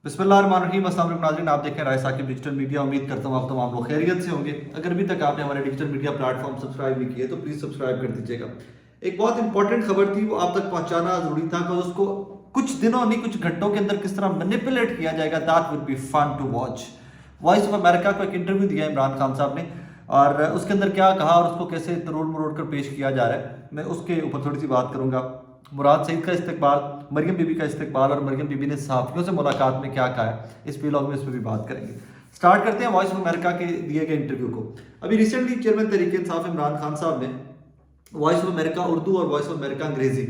बिस्मिल्लाहिर्रहमानिर्रहीम। अस्सलाम वालेकुम नाज़रीन, आप देख रहे हैं राय साकिब डिजिटल मीडिया। उम्मीद करता हूँ आप तमाम लोग खैरियत से होंगे। अगर अभी तक आपने हमारे डिजिटल मीडिया प्लेटफॉर्म सब्सक्राइब नहीं किए तो प्लीज़ सब्सक्राइब कर दीजिएगा। एक बहुत इंपॉर्टेंट खबर थी, वो आप तक पहुंचाना जरूरी था कि उसको कुछ दिनों नहीं कुछ घंटों के अंदर किस तरह मैनिपुलेट किया जाएगा, that would be fun to watch. Voice of America को एक इंटरव्यू दिया इमरान खान साहब ने, और उसके अंदर क्या कहा और उसको कैसे तरोड़ मरोड़ कर पेश किया जा रहा है, मैं उसके ऊपर थोड़ी सी बात करूंगा। मुराद सईद का इस्तकबाल, मरियम बीबी का इस्तकबाल और मरियम बीबी ने सहाफ़ियों से मुलाकात में क्या कहा है, इस व्लॉग में इस पर भी बात करेंगे। स्टार्ट करते हैं वॉइस ऑफ अमेरिका के दिए गए इंटरव्यू को। अभी रिसेंटली चेयरमैन तहरीक इंसाफ इमरान खान साहब ने वॉइस ऑफ अमेरिका उर्दू और वॉइस ऑफ अमेरिका अंग्रेजी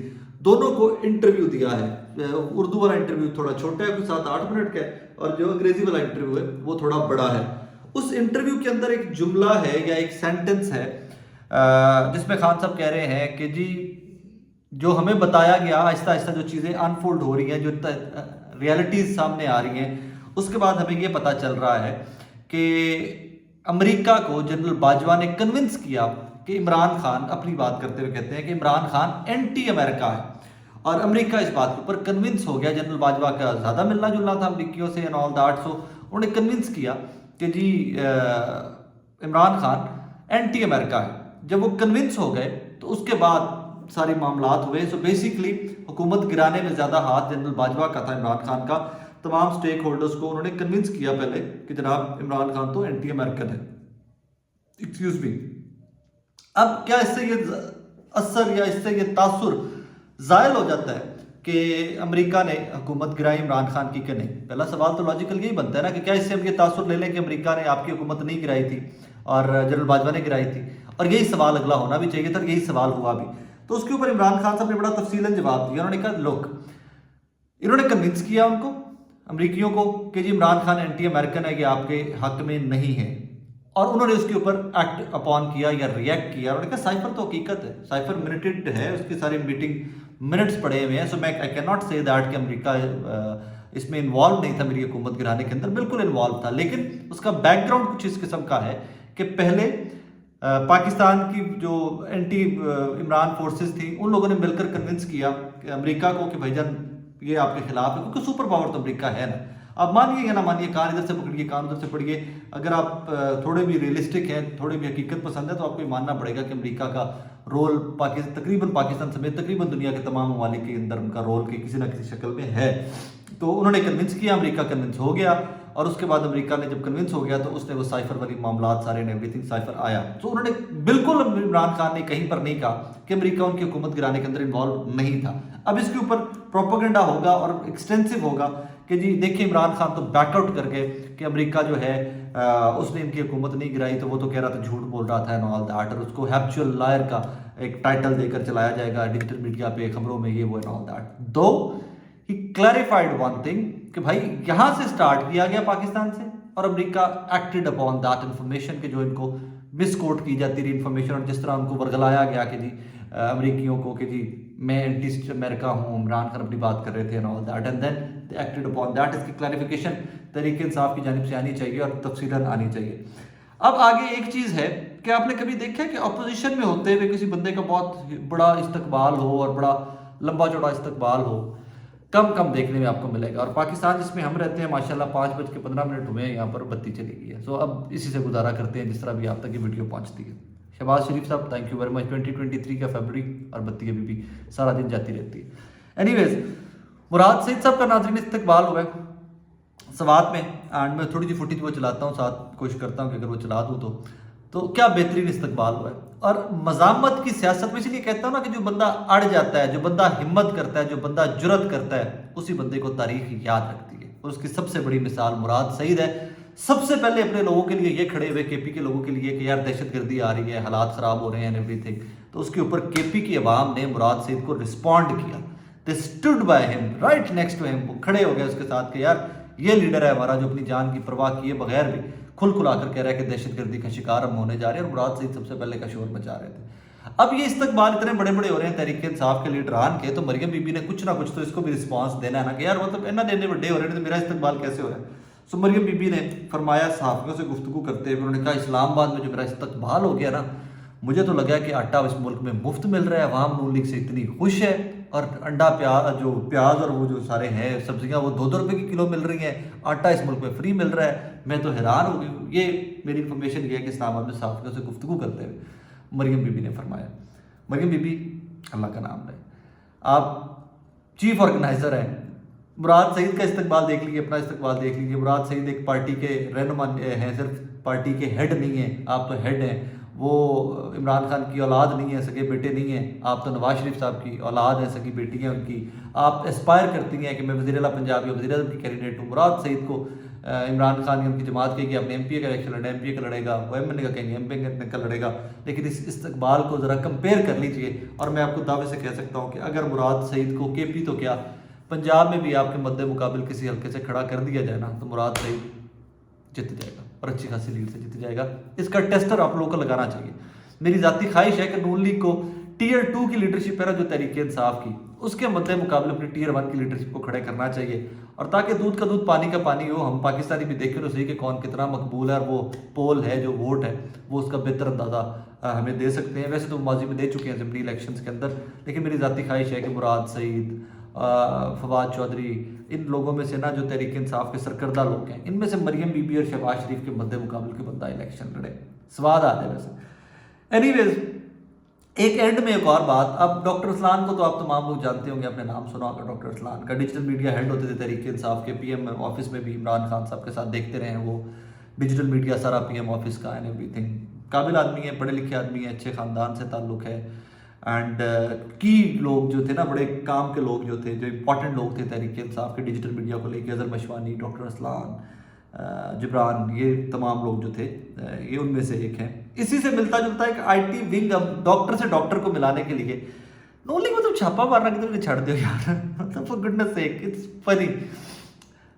दोनों को इंटरव्यू दिया है। उर्दू वाला इंटरव्यू थोड़ा छोटा है, कुछ 7-8 मिनट का है, और जो अंग्रेजी वाला इंटरव्यू है वो थोड़ा बड़ा है। उस इंटरव्यू के अंदर एक जुमला है या एक सेंटेंस है जिसमें खान साहब कह रहे हैं कि जी जो हमें बताया गया, आहिस्ता आहिस्ता जो चीज़ें अनफोल्ड हो रही हैं, जो रियलिटीज़ सामने आ रही हैं, उसके बाद हमें ये पता चल रहा है कि अमेरिका को जनरल बाजवा ने कन्विंस किया कि इमरान खान, अपनी बात करते हुए कहते हैं कि इमरान खान एंटी अमेरिका है, और अमेरिका इस बात के ऊपर कन्विंस हो गया। जनरल बाजवा का ज़्यादा मिलना जुलना था अमरीकियों से एंड ऑल दैट, सो उन्होंने कन्विंस किया कि जी इमरान खान एंटी अमेरिका है। जब वो कन्विंस हो गए तो उसके बाद सारे मामलात हुए। सो बेसिकली हुकूमत गिराने में ज़्यादा हाथ जनरल बाजवा का था, इमरान खान का। तमाम स्टेक होल्डर्स को उन्होंने कन्विंस किया पहले कि जनाब इमरान खान तो एंटी अमेरिकन है। Excuse me. अब क्या इससे ये असर या इससे ये तासुर ज़ायल हो जाता है कि अमेरिका ने हुकूमत गिराई इमरान खान की कि नहीं? पहला सवाल तो लॉजिकल यही बनता है ना कि क्या इससे हम ये तासुर ले लें कि अमेरिका ने आपकी हुकूमत नहीं गिराई थी और जनरल बाजवा ने गिराई थी, और यही सवाल अगला होना भी चाहिए था, यही सवाल हुआ भी। तो उसके ऊपर इमरान खान साहब ने बड़ा तफसीलन जवाब दिया। उन्होंने कहा लोग, इन्होंने कन्विंस किया उनको, अमरीकियों को, कि जी इमरान खान एंटी अमेरिकन है, ये आपके हक में नहीं है, और उन्होंने उसके ऊपर एक्ट अपॉन किया या रिएक्ट किया। उन्होंने कहा साइफर तो हकीकत है, साइफर मिनटेड है, उसकी सारी मीटिंग मिनट्स पड़े हुए हैं। सो मैं I can not say that कि अमेरिका इसमें इन्वॉल्व नहीं था, मेरी हुकूमत गिराने के अंदर बिल्कुल इन्वॉल्व था, लेकिन उसका बैकग्राउंड कुछ इस किस्म का है कि पहले पाकिस्तान की जो एंटी इमरान फोर्सेस थी, उन लोगों ने मिलकर कन्विंस किया कि अमेरिका को कि भाईजान ये आपके खिलाफ है, क्योंकि सुपर पावर तो अमेरिका है ना। आप मानिए या ना मानिए, कान इधर से पकड़िए कान उधर से पढ़िए, अगर आप थोड़े भी रियलिस्टिक हैं, थोड़े भी हकीकत पसंद है, तो आपको ये मानना पड़ेगा कि अमेरिका का रोल तकरीबन पाकिस्तान समेत तकरीबन दुनिया के तमाम ममालिक के अंदर उनका रोल की किसी ना किसी शक्ल में है। तो उन्होंने कन्विंस किया, अमेरिका कन्विंस हो गया, और उसके बाद अमेरिका ने जब कन्विंस हो गया तो उसने वो साइफर वाली मामलात सारे ने एवरीथिंग साइफर आया। तो उन्होंने बिल्कुल इमरान खान ने कहीं पर नहीं कहा कि अमेरिका उनकी हुकूमत गिराने के अंदर इन्वॉल्व नहीं था। अब इसके ऊपर प्रोपेगेंडा होगा और एक्सटेंसिव होगा कि जी देखिए इमरान खान तो बैकआउट कर गए कि अमेरिका जो है उसने इनकी हुकूमत नहीं गिराई, तो वो तो कह रहा था, झूठ बोल रहा था एंड ऑल दैट, और उसको हैप्चुअल लायर का एक टाइटल देकर चलाया जाएगा डिजिटल मीडिया पे, खबरों में, ये वो एंड ऑल दैट। दो ही क्लैरिफाइड वन थिंग कि भाई यहाँ से स्टार्ट किया गया पाकिस्तान से, और America acted upon that information के जो इनको मिसकोट की जाती रही इन्फॉर्मेशन, और जिस तरह उनको वर्गलाया गया कि जी अमेरिकियों को कि जी मैं एंटी अमेरिका हूँ, इमरान खान अपनी बात कर रहे थे and all that, and then they acted upon that. इसकी क्लैरिफिकेशन तरीके इंसाफ की जानिब से आनी चाहिए और तफसीलन आनी चाहिए। अब आगे एक चीज़ है कि आपने कभी देखा है कि अपोजिशन में होते हुए किसी बंदे का बहुत बड़ा इस्तकबाल हो और बड़ा लंबा चौड़ा इस्तकबाल हो, कम देखने में आपको मिलेगा। और पाकिस्तान जिसमें हम रहते हैं, माशाल्लाह 5:15 हुए हैं, यहाँ पर बत्ती चली गई है। सो अब इसी से गुजारा करते हैं जिस तरह भी आप तक ये वीडियो पहुँचती है। शहबाज शरीफ साहब, थैंक यू वेरी मच। 2023 का फरवरी और बत्ती अभी भी सारा दिन जाती रहती है। एनीवेज, मुराद सईद साहब का नाज़रीन इस्तकबाल हुआ है सवात में, एंड मैं थोड़ी सी फुटेज वो चलाता हूँ, साथ कोशिश करता हूँ कि अगर वो चला दूँ तो क्या बेहतरीन इस्तकबाल हुआ है। और मज़ामत की सियासत में इसलिए कहता हूँ ना कि जो बंदा अड़ जाता है, जो बंदा हिम्मत करता है, जो बंदा जुरत करता है, उसी बंदे को तारीख याद रखती है। और उसकी सबसे बड़ी मिसाल मुराद सईद है। सबसे पहले अपने लोगों के लिए ये खड़े हुए, केपी के लोगों के लिए, कि यार दहशतगर्दी आ रही है, हालात ख़राब हो रहे हैं एवरीथिंग, तो उसके ऊपर केपी की आवाम ने मुराद सईद को रिस्पॉन्ड किया। They stood by him, right next to him, खड़े हो गए उसके साथ कि यार ये लीडर है हमारा जो अपनी जान की परवाह किए बगैर भी खुल खुलाकर कह रहा है कि दहशतगर्दी का शिकार हम होने जा रहे हैं, और मुराद सईद सबसे पहले का शोर मचा रहे थे। अब ये इस्तकबाल इतने बड़े बड़े हो रहे हैं तहरीक इंसाफ के लीडरान के, तो मरियम बीबी ने कुछ ना कुछ तो इसको भी रिस्पांस देना है ना कि यार मतलब इन्ना देने बड़े हो रहे हैं तो मेरा इस्तकबाल कैसे हो रहा है। सो मरियम बीबी ने फरमाया, सहाफ़ियों से गुफ्तगू करते हुए उन्होंने कहा, इस्लामाबाद में जो मेरा इस्तकबाल हो गया ना, मुझे तो लगा कि आटा इस मुल्क में मुफ्त मिल रहा है, अवाम नून लीग से इतनी खुश है اور انڈا جو پیاز اور وہ جو سارے ہیں سبزیاں وہ 2-2 روپے کی کلو مل رہی ہیں، آٹا اس ملک میں فری مل رہا ہے. میں تو حیران ہو گئی ہوں. یہ میری انفارمیشن یہ ہے کہ اسلام آباد میں صحافیوں سے گفتگو کرتے ہوئے مریم بی بی نے فرمایا. مریم بی بی اللہ کا نام لے، آپ چیف آرگنائزر ہیں. مراد سعید کا استقبال دیکھ لیجیے، اپنا استقبال دیکھ لیجیے. مراد سعید ایک پارٹی کے رہنما ہیں، صرف پارٹی کے ہیڈ نہیں ہیں. آپ تو ہیڈ ہیں. وہ عمران خان کی اولاد نہیں ہے، سگے بیٹے نہیں ہیں. آپ تو نواز شریف صاحب کی اولاد ہیں، سگی بیٹی ہیں ان کی. آپ اسپائر کرتی ہیں کہ میں وزیر اعلیٰ پنجاب یا وزیر اعظم کی کینڈیڈیٹ ہوں. مراد سعید کو عمران خان ان کی جماعت کہے گی آپ نے ایم پی اے کا الیکشن لڑا، ایم پی اے کا لڑے گا. وہ ایم این اے کا کہیں گے ایم پی اے کا لڑے گا. لیکن اس استقبال کو ذرا کمپیئر کر لیجئے. اور میں آپ کو دعوے سے کہہ سکتا ہوں کہ اگر مراد سعید کو کے پی تو کیا پنجاب میں بھی آپ کے مد مقابل کسی حلقے سے کھڑا کر دیا جائے نا تو مراد سعید جت جائے گا اور اچھی خاصی لیڈ سے جت جائے گا. اس کا ٹیسٹر آپ لوگوں کو لگانا چاہیے. میری ذاتی خواہش ہے کہ نون لیگ کو ٹیئر 2 کی لیڈرشپ ہے نا جو تحریک انصاف کی، اس کے مد مقابل اپنی ٹیئر 1 کی لیڈرشپ کو کھڑے کرنا چاہیے. اور تاکہ دودھ کا دودھ پانی کا پانی ہو. ہم پاکستانی بھی دیکھیں تو صحیح کہ کون کتنا مقبول ہے، اور وہ پول ہے جو ووٹ ہے وہ اس کا بہتر اندازہ ہمیں دے سکتے ہیں. ویسے تو ماضی میں دے چکے ہیں اسمبلی الیکشنز کے اندر، لیکن میری ذاتی خواہش ہے کہ مراد سعید، فواد چودھری، ان لوگوں میں سے نا جو تحریک انصاف کے سرکردہ لوگ ہیں، ان میں سے مریم بی بی اور شہباز شریف کے مد مقابل کے بندہ الیکشن لڑے. سواد آ جائے. ویسے اینی ویز ایک اینڈ میں ایک اور بات. اب ڈاکٹر اسلان کو تو آپ تمام لوگ جانتے ہوں گے، اپنے نام سنا ہوگا. ڈاکٹر اسلان کا ڈیجیٹل میڈیا ہیڈ ہوتے تھے تحریک انصاف کے. پی ایم آفس میں بھی عمران خان صاحب کے ساتھ دیکھتے رہے ہیں. وہ ڈیجیٹل میڈیا سارا پی ایم آفس کا اینڈ ایوری تھنگ. قابل آدمی ہے، پڑھے لکھے آدمی ہے، اچھے خاندان سے تعلق ہے. اینڈ کی لوگ جو تھے نا، بڑے کام کے لوگ جو تھے، جو امپورٹنٹ لوگ تھے تحریک انصاف کے ڈیجیٹل میڈیا کو لے کے، اظہر مشوانی، ڈاکٹر اسلان، جبران، یہ تمام لوگ جو تھے یہ ان میں سے ایک ہیں. اسی سے ملتا جلتا ایک آئی ٹی ونگ. اب ڈاکٹر سے ڈاکٹر کو ملانے کے لیے نون لیگ مطلب چھاپا مارنا کدھر چھڑ دو یار، مطلب for goodness seek it's funny.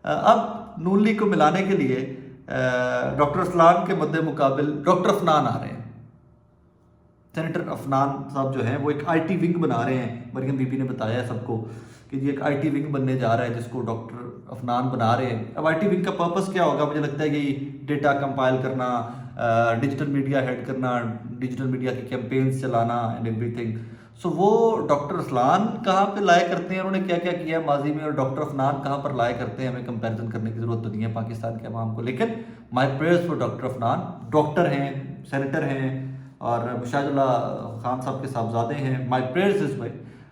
اب نون لیگ کو ملانے کے لیے ڈاکٹر اسلان کے مد مقابل ڈاکٹر افنان آ رہے ہیں. سینیٹر افنان صاحب جو ہیں وہ ایک آئی ٹی ونگ بنا رہے ہیں. مریم بی بی نے بتایا ہے سب کو کہ یہ ایک آئی ٹی ونگ بننے جا رہا ہے جس کو ڈاکٹر افنان بنا رہے ہیں. اب آئی ٹی ونگ کا پرپس کیا ہوگا؟ مجھے لگتا ہے کہ ڈیٹا کمپائل کرنا، ڈیجیٹل میڈیا ہیڈ کرنا، ڈیجیٹل میڈیا کی کیمپینز چلانا اینڈ ایوری تھنگ. سو وہ ڈاکٹر اسلان کہاں پہ لائے کرتے ہیں، انہوں نے کیا کیا کیا ہے ماضی میں، اور ڈاکٹر افنان کہاں پر لائے کرتے ہیں، ہمیں کمپیریزن کرنے کی ضرورت تو نہیں ہے پاکستان کے عوام کو. لیکن مائی prayers for doctor Afnan. Doctor ہیں، سینیٹر ہیں، اور مشاہد اللہ خان صاحب کے صاحبزادے ہیں. مائی prayers us way.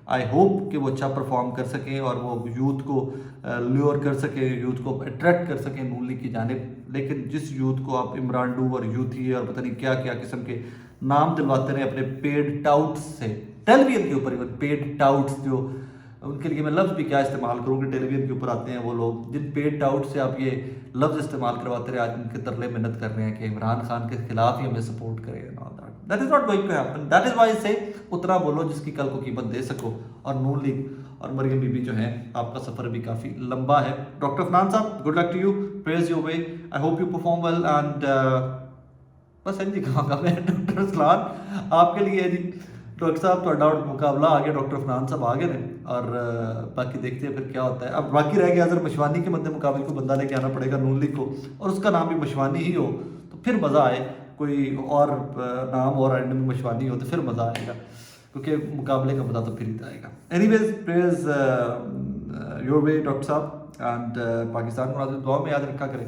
I hope کہ وہ اچھا پرفارم کر سکیں اور وہ یوتھ کو لیور کر سکیں، یوتھ کو اٹریکٹ کر سکیں نون لیگ کی جانب. لیکن جس یوتھ کو آپ عمران ڈو اور یوتھی اور پتہ نہیں کیا کیا قسم کے نام دلواتے رہے اپنے پیڈ ٹاؤٹس سے ٹیلی ویژن کے اوپر، ایون پیڈ ٹاؤٹس، جو ان کے لیے میں لفظ بھی کیا استعمال کروں کہ ٹیلی ویژن کے اوپر آتے ہیں وہ لوگ جن پیڈ ٹاؤٹ سے آپ یہ لفظ استعمال کرواتے رہے، آج ان کے ترلے محنت کر رہے ہیں کہ عمران خان کے خلاف ہی ہمیں سپورٹ کرے. That is not going to happen. That is why I say اتنا بولو جس کی کل کو قیمت دے سکو. اور نون لیگ اور مریم بی بی جو ہیں، آپ کا سفر بھی کافی لمبا ہے. Doctor Afnan Sahab, good luck to you, praise your way. I hope you perform well. And بس جی کہاں گا میں. ڈاکٹر اسلان آپ کے لیے جی. ڈاکٹر صاحب تھوڑا مقابلہ آ گیا، ڈاکٹر افنان صاحب آ گئے ہیں، اور باقی دیکھتے ہیں پھر کیا ہوتا ہے. اب باقی رہ گیا اظہر مشوانی کے مد مقابل کو بندہ لے کے آنا پڑے گا نون لیگ کو، اور اس کا نام بھی مشوانی ہی ہو تو پھر مزہ آئے. کوئی اور نام اور اینڈ میں مشوانی ہو تو پھر مزہ آئے گا، کیونکہ مقابلے کا مزہ تو پھر ہی آئے گا. Anyways prayers your way doctor صاحب. اینڈ پاکستان کو دعا میں یاد رکھا کریں.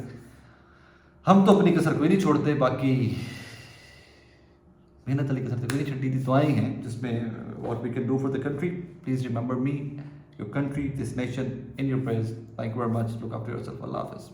ہم تو اپنی کسر کوئی نہیں چھوڑتے، باقی محنت والی کسر کوئی نہیں چھٹی. دی دعائیں ہیں جس میں what we can do for the country. Please remember me, your country, this nation in your prayers. Thank you very much. Look after yourself. اللہ حافظ.